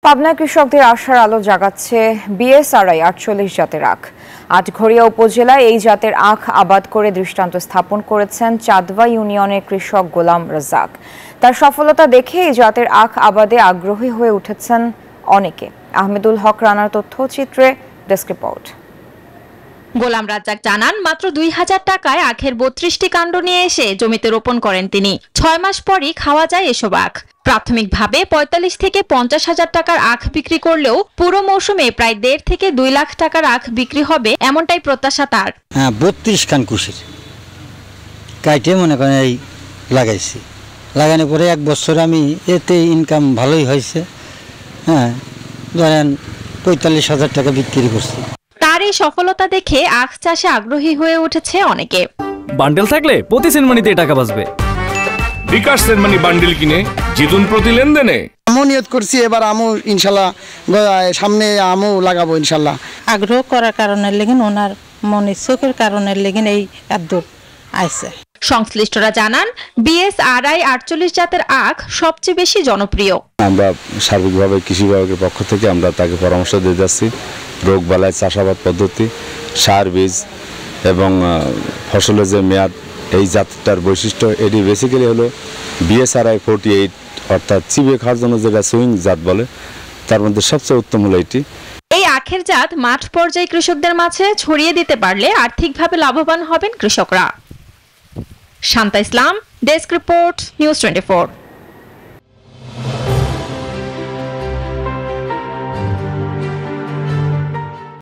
পাবনায় কৃষকদের আশার আলো জাগাচ্ছে বিএসআরআই ৪৮ জাতের আখ। আটঘরিয়া উপজেলায় এই জাতের আখ আবাদ করে দৃষ্টান্ত স্থাপন করেছেন চাঁদবা ইউনিয়নের কৃষক গোলাম রাজ্জাক। তার সফলতা দেখে এই জাতের আখ আবাদে আগ্রহী হয়ে উঠেছেন অনেকে। আহমেদুল হক রানার তথ্যচিত্রে ডেস্ক রিপোর্ট। গোলাম রাজ্জাক জানান, মাত্র ২,০০০ টাকায় আখের ৩২টি কাণ্ড নিয়ে এসে জমিতে রোপণ করেন তিনি। ৬ মাস পরই খাওয়া যায় এসব আখ। প্রাথমিকভাবে ৪৫ থেকে ৫০ হাজার টাকার আখ বিক্রি করলেও পুরো মৌসুমে প্রায় ১.৫ থেকে ২ লাখ টাকার আখ বিক্রি হবে এমনটাই প্রত্যাশা তার। ৩২ খান কুশির কাইটে মনে করেন এই লাগাইছি, লাগানোর পরে ১ বছর আমি এতে ইনকাম ভালোই হয়েছে। ধরেন ৪৫,০০০ টাকা বিক্রি করছি। তার এই সফলতা দেখে আখ চাষে আগ্রহী হয়ে উঠেছে অনেকে। বান্ডেল থাকলে প্রতি সেনমানিতে টাকা বাঁচবে। বিকাশ সেনমানি বান্ডেল কিনে জিতুন প্রতি লেনদেনে। আমও নিয়ত করছি এবার আমও ইনশাল্লাহ সামনে আমও লাগাবো ইনশাল্লাহ। আগ্রহ করার কারণে লেগিন ওনার মনে চোখের কারণে লেগিন এই আদর আইছে। সংশ্লিষ্টরা জানান, বিএসআরআই ৪৮ জাতের আখ সবচেয়ে বেশি জনপ্রিয়। আমরা সার্বিকভাবে কৃষি বিভাগের পক্ষ থেকে আমরা তাকে পরামর্শ দিয়ে যাচ্ছি রোগ বালাই, চাষাবাদ পদ্ধতি, সার, বীজ এবং ফসলের যে মেয়াদ। এই জাতটার বৈশিষ্ট্য এটি বেসিক্যালি হলো বিএসআরআই 48, অর্থাৎ চিবিয়ে খাওয়ার জন্য যেটা সুইং জাত বলে, তার মধ্যে সবচেয়ে উত্তম হলো এটি। এই আখের জাত মাঠ পর্যায়ে কৃষকদের মাঝে ছড়িয়ে দিতে পারলে আর্থিকভাবে লাভবান হবেন কৃষকরা। শান্তা ইসলাম, ডেস্ক রিপোর্ট, নিউজ 24।